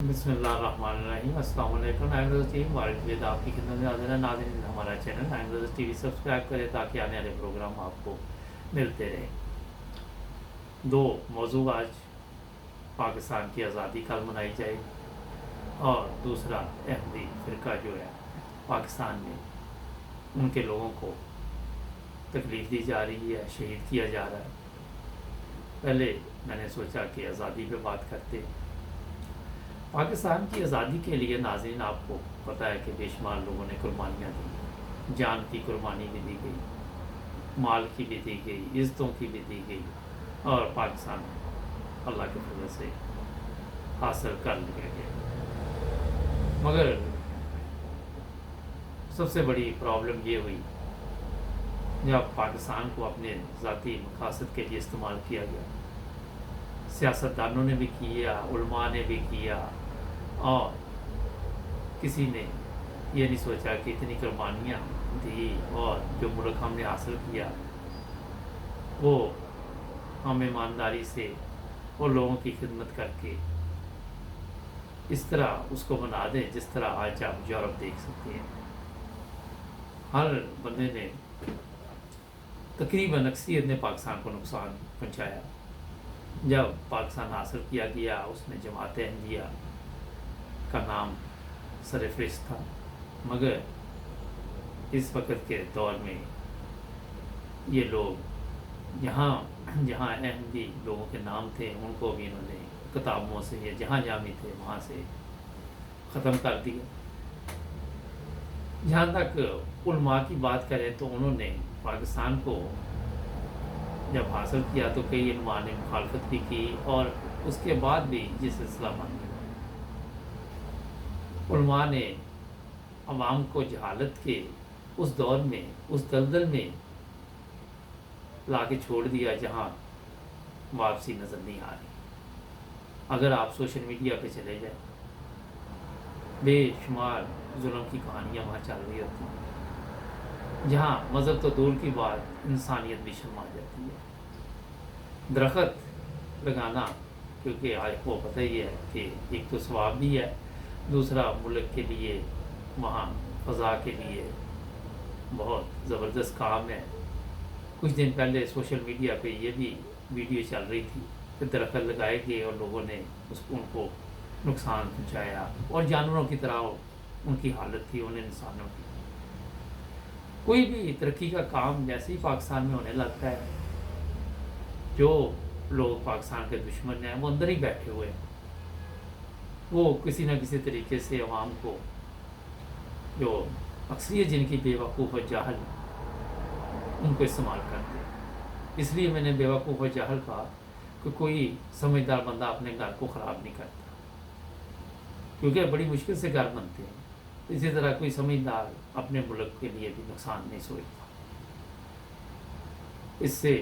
बिस्मिल्लाहिर्रहमानिर्रहीम। अस्सलाम वालेकुम। नाइम ब्रदर्स टीवी वारिस विद आपकी खिदमत में हाजिर है। नाज़रीन, हमारा चैनल नाइम ब्रदर्स टीवी सब्सक्राइब करें ताकि आने वाले प्रोग्राम आपको मिलते रहें। दो मौजू आज पाकिस्तान की आज़ादी कल मनाई जाएगी और दूसरा अहमदी फ़िरका जो है पाकिस्तान में उनके लोगों को तकलीफ़ दी जा रही है, शहीद किया जा रहा है। पहले मैंने सोचा कि आज़ादी पे बात करते हैं। पाकिस्तान की आज़ादी के लिए नाज़रीन आपको पता है कि बेशुमार लोगों ने कुर्बानियाँ दी, जान की कुर्बानी भी दी गई, माल की भी दी गई, इज़्ज़तों की भी दी गई और पाकिस्तान अल्लाह के फजल से हासिल कर लिया गया। मगर सबसे बड़ी प्रॉब्लम ये हुई जब पाकिस्तान को अपने ज़ाती मकासद के लिए इस्तेमाल किया गया। सियासतदानों ने भी किया, उलमा ने भी किया और किसी ने ये नहीं सोचा कि इतनी कुर्बानियाँ दी और जो मुल्क हमने हासिल किया वो हम ईमानदारी से और लोगों की खिदमत करके इस तरह उसको बना दें जिस तरह आज आप यूरोप देख सकते हैं। हर बंदे ने तकरीबन अक्सरियत ने पाकिस्तान को नुकसान पहुँचाया। जब पाकिस्तान हासिल किया गया उसमें जमात अहमदिया का नाम सरफहरिस्त था, मगर इस वक्त के दौर में ये लोग जहाँ जहाँ अहमदी लोगों के नाम थे उनको भी इन्होंने किताबों से या जहाँ जामी थे वहाँ से ख़त्म कर दिया। जहाँ तक उलमा की बात करें तो उन्होंने पाकिस्तान को जब हासिल किया तो कई उलमा ने मुखालफत भी की और उसके बाद भी ये सिलसिला बंद हुआ। उलमा ने अवाम को जहालत के उस दौर में, उस दलदल में ला के छोड़ दिया जहाँ वापसी नज़र नहीं आ रही। अगर आप सोशल मीडिया पे चले जाए बेशुमार जुल्म की कहानियाँ वहाँ चल रही होती हैं, जहाँ मज़हब तो दूर की बात इंसानियत भी शर्मा जाती है। दरख्त लगाना क्योंकि आज को पता ही है कि एक तो सवाब भी है, दूसरा मुल्क के लिए वहाँ फ़ज़ा के लिए बहुत ज़बरदस्त काम है। कुछ दिन पहले सोशल मीडिया पे ये भी वीडियो चल रही थी कि दरख्त लगाए गए और लोगों ने उनको नुकसान पहुँचाया और जानवरों की तरह उनकी हालत थी, उन इंसानों की। कोई भी तरक्की का काम जैसे ही पाकिस्तान में होने लगता है, जो लोग पाकिस्तान के दुश्मन हैं वो अंदर ही बैठे हुए हैं। वो किसी न किसी तरीके से अवाम को, जो अक्सरियत जिनकी बेवकूफ़ और जाहल, उनको इस्तेमाल करते हैं। इसलिए मैंने बेवकूफ़ और जाहल कहा कि कोई समझदार बंदा अपने घर को ख़राब नहीं करता, क्योंकि बड़ी मुश्किल से घर बनते हैं। इसी तरह कोई समझदार अपने मुल्क के लिए भी नुकसान नहीं सोचता। इससे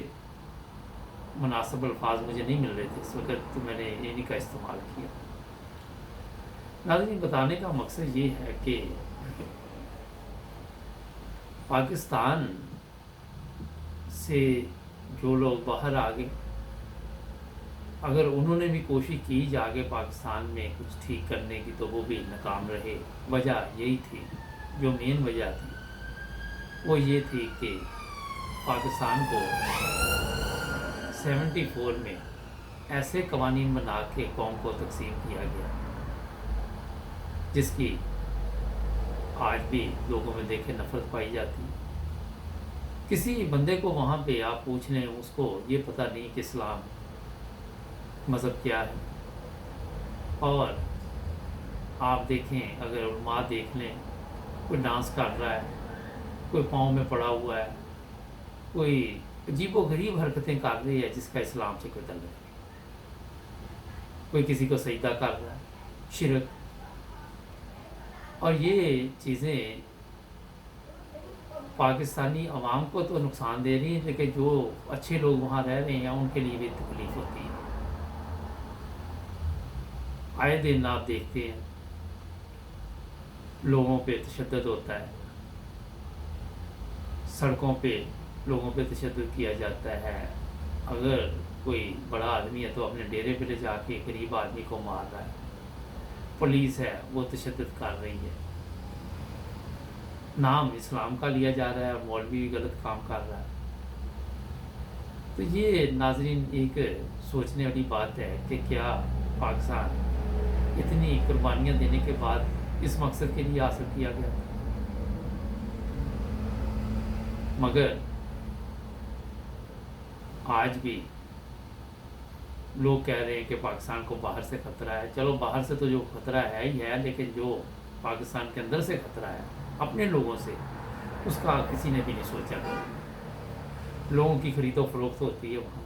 मुनासिब अल्फाज मुझे नहीं मिल रहे थे इस वक्त, तो मैंने इन्हीं का इस्तेमाल किया। नाज़रीन, बताने का मकसद ये है कि पाकिस्तान से जो लोग बाहर आ गए, अगर उन्होंने भी कोशिश की जाके पाकिस्तान में कुछ ठीक करने की तो वो भी नाकाम रहे। वजह यही थी, जो मेन वजह थी वो ये थी कि पाकिस्तान को 74 में ऐसे कवानीन बना के कौम को तकसीम किया गया जिसकी आज भी लोगों में देखे नफरत पाई जाती है। किसी बंदे को वहाँ पे आप पूछ लें, उसको ये पता नहीं कि इस्लाम मज़हब क्या है। और आप देखें, अगर उलमा देख लें, कोई डांस कर रहा है, कोई पाँव में पड़ा हुआ है, कोई अजीबो गरीब हरकतें कर रही है जिसका इस्लाम से कोई ताल्लुक नहीं, कोई किसी को सजदा कर रहा है, शिरक। और ये चीज़ें पाकिस्तानी अवाम को तो नुकसान दे रही हैं, लेकिन जो अच्छे लोग वहाँ रह रहे हैं उनके लिए भी तकलीफ़ होती है। आए दिन आप देखते हैं लोगों पे तशद्दुद होता है, सड़कों पे लोगों पे तशद्दुद किया जाता है। अगर कोई बड़ा आदमी है तो अपने डेरे पे ले जाके गरीब आदमी को मार रहा है। पुलिस है वो तशद्दुद कर रही है, नाम इस्लाम का लिया जा रहा है, मौलवी भी गलत काम कर रहा है। तो ये नाजरीन एक सोचने वाली बात है कि क्या पाकिस्तान इतनी कुर्बानियाँ देने के बाद इस मकसद के लिए हासिल किया गया था। मगर आज भी लोग कह रहे हैं कि पाकिस्तान को बाहर से खतरा है। चलो बाहर से तो जो खतरा है ही है, लेकिन जो पाकिस्तान के अंदर से खतरा है अपने लोगों से, उसका किसी ने भी नहीं सोचा। लोगों की खरीदो फरोख्त होती है वहाँ,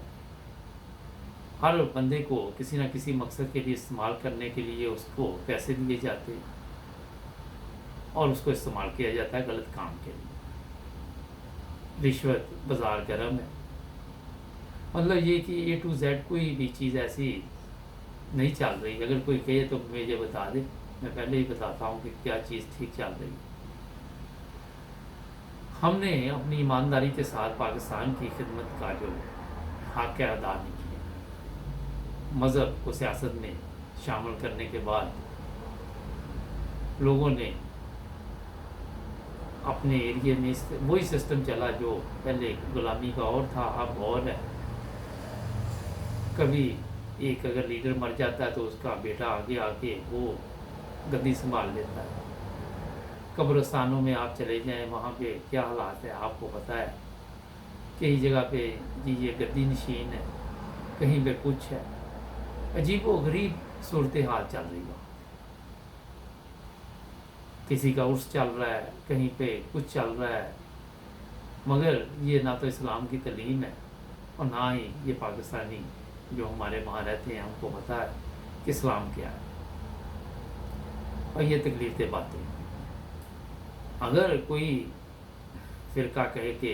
हर बंदे को किसी न किसी मकसद के लिए इस्तेमाल करने के लिए उसको पैसे दिए जाते हैं और उसको इस्तेमाल किया जाता है गलत काम के लिए। रिश्वत, बाज़ार गर्म है। मतलब ये कि A to Z कोई भी चीज़ ऐसी नहीं चल रही। अगर कोई कहे तो मुझे बता दे, मैं पहले ही बताता हूँ कि क्या चीज़ ठीक चल रही है। हमने अपनी ईमानदारी के साथ पाकिस्तान की खिदमत का जो हक़ है अदा नहीं किया। मज़हब को सियासत में शामिल करने के बाद लोगों ने अपने एरिए में वही सिस्टम चला जो पहले गुलामी का और था, अब और है। कभी एक अगर लीडर मर जाता है तो उसका बेटा आगे आके वो गद्दी संभाल लेता है। कब्रिस्तानों में आप चले जाएं, वहाँ पे क्या हालात है आपको पता है। कई जगह पे जी ये गद्दी नशीन है, कहीं पे कुछ है। अजीब व गरीब सूरत हाल चल रही है। किसी का उर्स चल रहा है, कहीं पे कुछ चल रहा है। मगर ये ना तो इस्लाम की तालीम है और ना ही ये पाकिस्तानी जो हमारे वहाँ रहते हैं उनको पता है कि इस्लाम क्या है। और ये तकलीफ दे बातें। अगर कोई फ़िरका कहे कि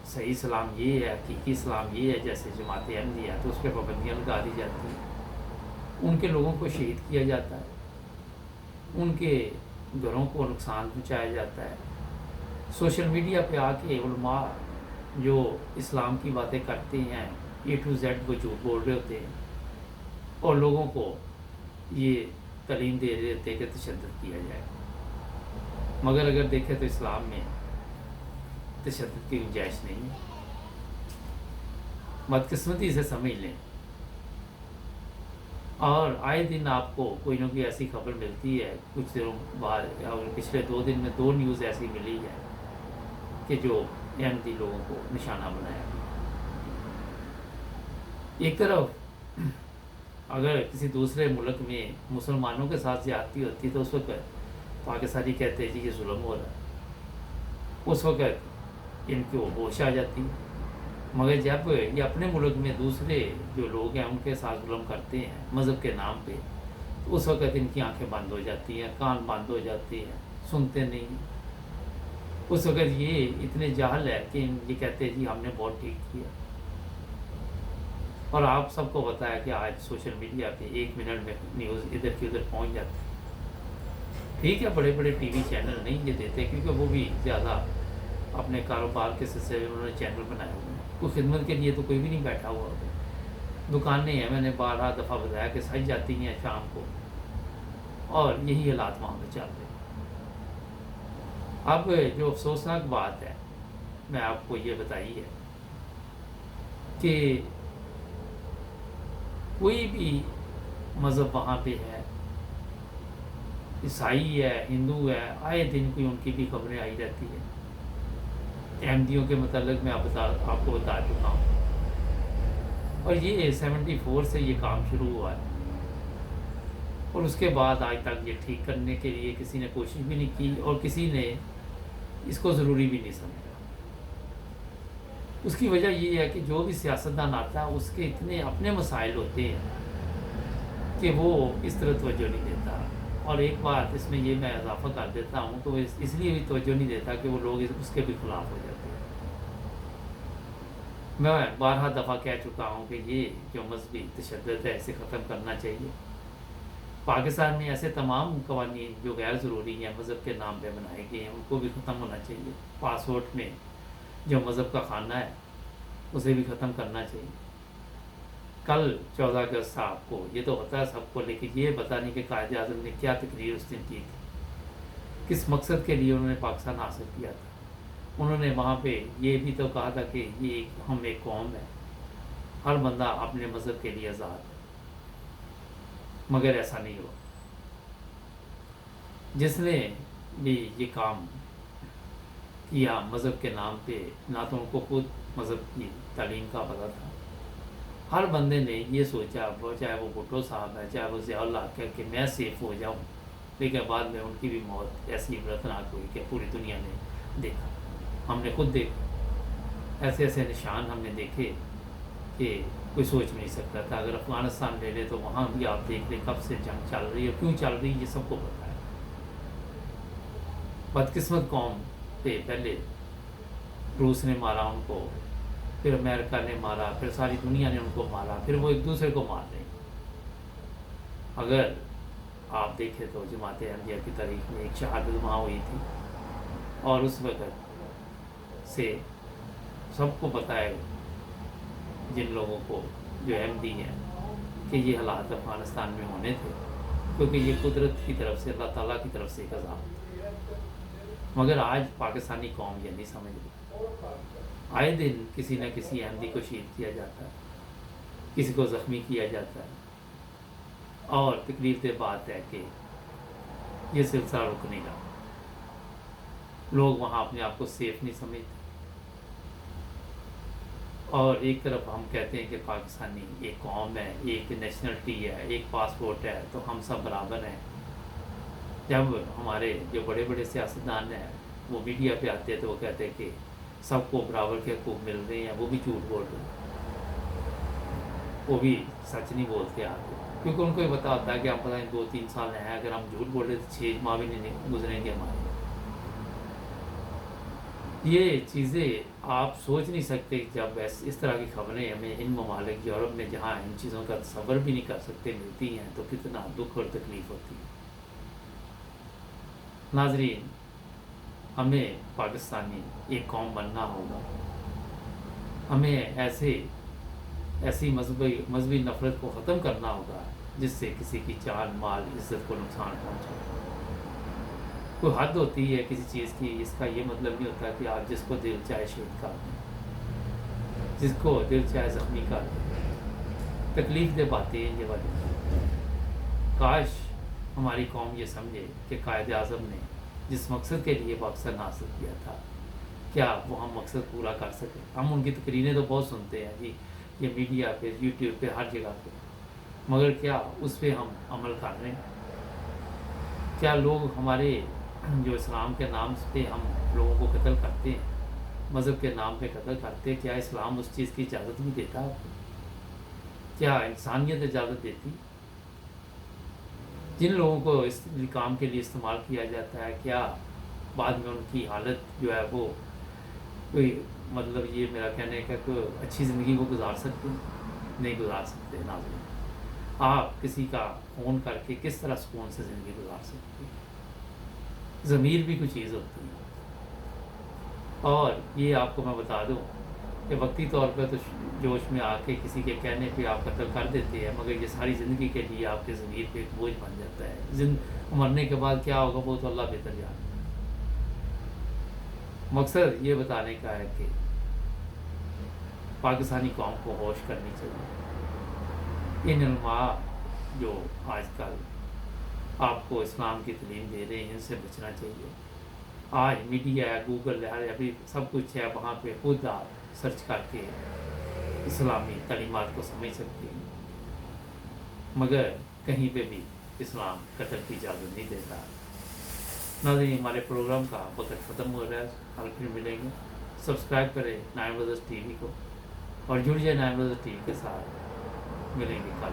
सही इस्लाम ये है, हकीकी इस्लाम ये है, जैसे जमात अहमदिया है, तो उस पर पाबंदियाँ लगा दी जाती हैं। उनके लोगों को शहीद किया जाता है, उनके घरों को नुकसान पहुँचाया जाता है। सोशल मीडिया पे आके उलमा जो इस्लाम की बातें करते हैं A to Z वो झूठ बोल रहे होते हैं और लोगों को ये तालीम दे रहे होते हैं कि तशद्दुद किया जाए। मगर अगर देखें तो इस्लाम में तशद्दुद की गुंजाइश नहीं है। बदकिस्मती से समझ लें। और आए दिन आपको कोई ना कोई ऐसी खबर मिलती है। कुछ दिनों बाद और पिछले 2 दिन में 2 न्यूज़ ऐसी मिली है कि जो अहमदी लोगों को निशाना बनाया गया। एक तरफ अगर किसी दूसरे मुल्क में मुसलमानों के साथ ज़्यादती होती तो उस वक्त पाकिस्तानी कहते हैं जी ये जुल्म हो रहा है, उस वक्त इनको होश आ जाती है। मगर जब ये अपने मुल्क में दूसरे जो लोग हैं उनके साथ जुल्म करते हैं मज़हब के नाम पे, तो उस वक्त इनकी आंखें बंद हो जाती हैं, कान बंद हो जाते हैं, सुनते नहीं। उस वक्त ये इतने जाहल है कि ये कहते हैं जी हमने बहुत ठीक किया। और आप सबको पता है कि आज सोशल मीडिया पे 1 मिनट में न्यूज़ इधर की उधर पहुंच जाती है। ठीक है, बड़े बड़े टीवी चैनल नहीं ये देते क्योंकि वो भी ज़्यादा अपने कारोबार के सिलसिले में उन्होंने चैनल बनाए हुए हैं। कोई खिदमत के लिए तो कोई भी नहीं बैठा हुआ होता। दुकानें हैं, मैंने 12 दफ़ा बताया कि सज जाती हैं शाम को, और यही हालात वहाँ पर चल रहे हैं। अब जो अफसोसनाक बात है मैं आपको ये बताई है कि कोई भी मज़हब वहाँ पे है, ईसाई है, हिंदू है, आए दिन कोई उनकी भी खबरें आई रहती है। अहमदियों के मतलब मैं आपको बता चुका हूँ। और ये 74 से ये काम शुरू हुआ है और उसके बाद आज तक ये ठीक करने के लिए किसी ने कोशिश भी नहीं की और किसी ने इसको ज़रूरी भी नहीं समझा। उसकी वजह ये है कि जो भी सियासतदान आता है उसके इतने अपने मसाइल होते हैं कि वो इस तरह तवज्जो नहीं देता। और एक बात इसमें ये मैं इजाफा कर देता हूँ कि वो इसलिए भी तवज्जो नहीं देता कि वो लोग उसके भी खिलाफ हो जाते हैं। मैं 12 दफ़ा कह चुका हूँ कि ये जो मजहबी तशद्दुद है इसे ख़त्म करना चाहिए। पाकिस्तान में ऐसे तमाम कवानीन जो गैर ज़रूरी हैं मज़हब के नाम पे बनाए गए हैं उनको भी ख़त्म होना चाहिए। पासपोर्ट में जो मज़हब का खाना है उसे भी ख़त्म करना चाहिए। कल 14 अगस्त था आपको, ये तो पता है सबको, लेकिन ये पता नहीं कि कायद आज़म ने क्या तकरीर उस दिन की थी, किस मकसद के लिए उन्होंने पाकिस्तान हासिल किया था। उन्होंने वहाँ पे ये भी तो कहा था कि हम एक कौम है, हर बंदा अपने मज़हब के लिए आज़ाद है, मगर ऐसा नहीं हुआ। जिसने भी ये काम किया मज़हब के नाम पे, ना तो उनको खुद मज़हब की तालीम का पता था, हर बंदे ने ये सोचा, चाहे वो भुट्टो साहब है, चाहे वो ज़ियाउल हक है, कि मैं सेफ हो जाऊँ, लेकिन बाद में उनकी भी मौत ऐसी इबरतनाक हुई कि पूरी दुनिया ने देखा, हमने खुद देखा। ऐसे ऐसे निशान हमने देखे कि कोई सोच नहीं सकता था। अगर अफ़गानिस्तान ले ले तो वहाँ भी आप देख लें कब से जंग चल रही है, क्यों चल रही है, ये सबको पता है। बदकिस्मत कौम पे पहले रूस ने मारा उनको, फिर अमेरिका ने मारा, फिर सारी दुनिया ने उनको मारा, फिर वो एक दूसरे को मार रहे हैं। अगर आप देखें तो जमात अहमदिया की तारीख में एक शहादत वहाँ हुई थी, और उस वक़्त से सबको पता है, जिन लोगों को जो अहमदी हैं, कि ये हालात अफ़गानिस्तान में होने थे, क्योंकि ये कुदरत की तरफ से, अल्लाह ताला की तरफ से एक अज़ाब। मगर आज पाकिस्तानी कौम ये नहीं समझ रही। आए दिन किसी न किसी अहमदी को शहीद किया जाता है, किसी को ज़ख्मी किया जाता है, और तकलीफ दे बात है कि ये सिलसिला रुक नहीं रहा। लोग वहाँ अपने आप को सेफ नहीं समझते, और एक तरफ हम कहते हैं कि पाकिस्तानी एक कौम है, एक नेशनलिटी है, एक पासपोर्ट है, तो हम सब बराबर हैं। जब हमारे जो बड़े बड़े सियासतदान हैं वो मीडिया पे आते हैं तो वो कहते हैं कि सबको बराबर के हकूक़ मिल रहे हैं, वो भी झूठ बोल रहे हैं, वो भी सच नहीं बोलते आगे, क्योंकि उनको ये पता होता है कि हम पता नहीं 2-3 साल हैं, अगर हम झूठ बोल रहे तो 6 माह भी नहीं गुजरेंगे हमारे। ये चीज़ें आप सोच नहीं सकते। जब इस तरह की खबरें हमें इन ममालिक यूरोप में, जहाँ इन चीज़ों का तसव्वुर भी नहीं कर सकते, मिलती हैं, तो कितना दुख और तकलीफ़ होती है। नाज़रीन, हमें पाकिस्तानी एक कौम बनना होगा। हमें ऐसी मजहबी नफ़रत को ख़त्म करना होगा जिससे किसी की जान, माल, इज़्ज़त को नुकसान पहुँचे। कोई हद होती है किसी चीज़ की, इसका ये मतलब नहीं होता कि आप जिसको दिल चाहे शहीद कर दें, जिसको दिल चाहे ज़ख्मी कर दें। तकलीफ़ दे बातें हैं ये वाली। काश हमारी कौम ये समझे कि कायद आज़म ने जिस मकसद के लिए पाकिस्तान हासिल किया था, क्या वो हम मकसद पूरा कर सकें। हम उनकी तकरीरें तो बहुत सुनते हैं जी, ये मीडिया पे, यूट्यूब पे, हर जगह पे, मगर क्या उस पर हम अमल कर रहे हैं? क्या लोग हमारे जो इस्लाम के नाम पे हम लोगों को कत्ल करते हैं, मज़हब के नाम पे कत्ल करते हैं, क्या इस्लाम उस चीज़ की इजाज़त भी देता है? क्या इंसानियत इजाज़त देती? जिन लोगों को इस काम के लिए इस्तेमाल किया जाता है, क्या बाद में उनकी हालत जो है वो कोई, मतलब ये मेरा कहने का, कोई अच्छी ज़िंदगी को गुजार सकते हैं? नहीं गुजार सकते। नाज़रीन, आप किसी का फ़ोन करके किस तरह सुकून से ज़िंदगी गुजार सकते हैं? ज़मीर भी कोई चीज़ होती है। और ये आपको मैं बता दूं कि वक्ती तौर पर तो जोश में आके किसी के कहने पे आप कत्ल कर देते हैं, मगर ये सारी ज़िंदगी के लिए आपके ज़मीर पे एक बोझ बन जाता है। मरने के बाद क्या होगा वो तो अल्लाह बेहतर जानता है। मकसद ये बताने का है कि पाकिस्तानी कौम को होश करनी चाहिए। इन उलमा जो आजकल आपको इस्लाम की तालीम दे रहे हैं, इनसे बचना चाहिए। आज मीडिया है, गूगल है, अभी सब कुछ है, वहाँ पे खुद आप सर्च करके इस्लामी तालीमात को समझ सकते हैं, मगर कहीं पे भी इस्लाम कत्ल की इजाज़त नहीं देता। नाज़रीन, हमारे प्रोग्राम का वक्त ख़त्म हो रहा है, कल फिर मिलेंगे। सब्सक्राइब करें नाइन ब्रदर्स टीवी को और जुड़ जाए नाइन ब्रदर्स टीवी के साथ। मिलेंगे कल।